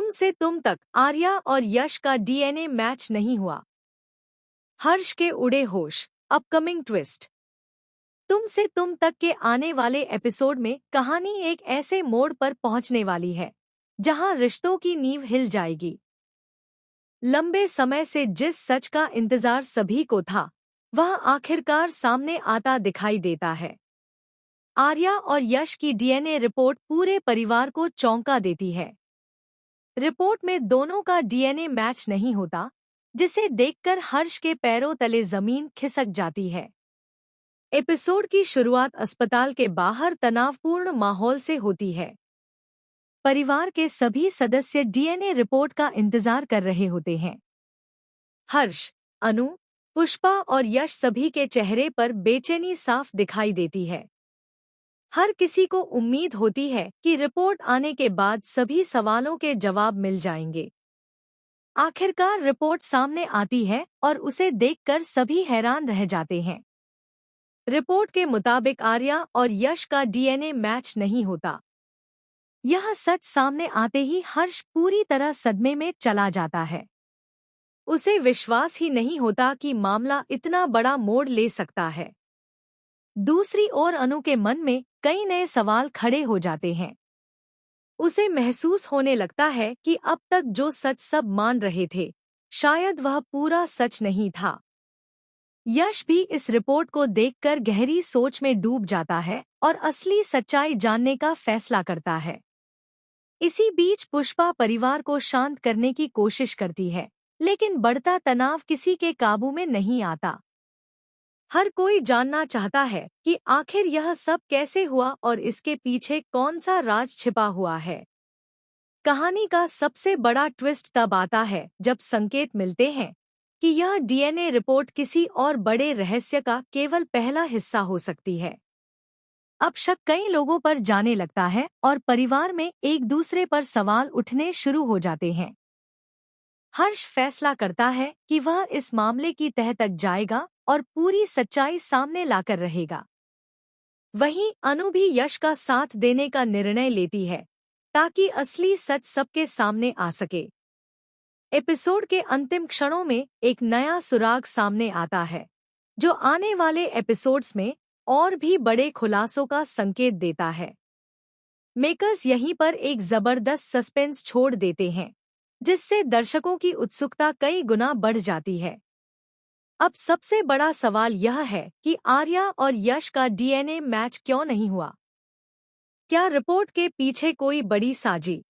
तुम से तुम तक आर्या और यश का डीएनए मैच नहीं हुआ। हर्ष के उड़े होश, अपकमिंग ट्विस्ट। तुम से तुम तक के आने वाले एपिसोड में कहानी एक ऐसे मोड़ पर पहुंचने वाली है जहां रिश्तों की नींव हिल जाएगी। लंबे समय से जिस सच का इंतजार सभी को था, वह आखिरकार सामने आता दिखाई देता है। आर्या और यश की डीएनए रिपोर्ट पूरे परिवार को चौंका देती है। रिपोर्ट में दोनों का डीएनए मैच नहीं होता, जिसे देखकर हर्ष के पैरों तले जमीन खिसक जाती है। एपिसोड की शुरुआत अस्पताल के बाहर तनावपूर्ण माहौल से होती है। परिवार के सभी सदस्य डीएनए रिपोर्ट का इंतजार कर रहे होते हैं। हर्ष, अनु, पुष्पा और यश सभी के चेहरे पर बेचैनी साफ दिखाई देती है। हर किसी को उम्मीद होती है कि रिपोर्ट आने के बाद सभी सवालों के जवाब मिल जाएंगे। आखिरकार रिपोर्ट सामने आती है और उसे देखकर सभी हैरान रह जाते हैं। रिपोर्ट के मुताबिक आर्या और यश का डीएनए मैच नहीं होता। यह सच सामने आते ही हर्ष पूरी तरह सदमे में चला जाता है। उसे विश्वास ही नहीं होता कि मामला इतना बड़ा मोड़ ले सकता है। दूसरी ओर अनु के मन में कई नए सवाल खड़े हो जाते हैं। उसे महसूस होने लगता है कि अब तक जो सच सब मान रहे थे, शायद वह पूरा सच नहीं था। यश भी इस रिपोर्ट को देखकर गहरी सोच में डूब जाता है और असली सच्चाई जानने का फैसला करता है। इसी बीच पुष्पा परिवार को शांत करने की कोशिश करती है, लेकिन बढ़ता तनाव किसी के काबू में नहीं आता। हर कोई जानना चाहता है कि आखिर यह सब कैसे हुआ और इसके पीछे कौन सा राज छिपा हुआ है। कहानी का सबसे बड़ा ट्विस्ट तब आता है जब संकेत मिलते हैं कि यह डीएनए रिपोर्ट किसी और बड़े रहस्य का केवल पहला हिस्सा हो सकती है। अब शक कई लोगों पर जाने लगता है और परिवार में एक दूसरे पर सवाल उठने शुरू हो जाते हैं। हर्ष फैसला करता है कि वह इस मामले की तह तक जाएगा और पूरी सच्चाई सामने लाकर रहेगा। वहीं अनु भी यश का साथ देने का निर्णय लेती है ताकि असली सच सबके सामने आ सके। एपिसोड के अंतिम क्षणों में एक नया सुराग सामने आता है, जो आने वाले एपिसोड्स में और भी बड़े खुलासों का संकेत देता है। मेकर्स यहीं पर एक जबरदस्त सस्पेंस छोड़ देते हैं, जिससे दर्शकों की उत्सुकता कई गुना बढ़ जाती है। अब सबसे बड़ा सवाल यह है कि आर्या और यश का डीएनए मैच क्यों नहीं हुआ? क्या रिपोर्ट के पीछे कोई बड़ी साजिश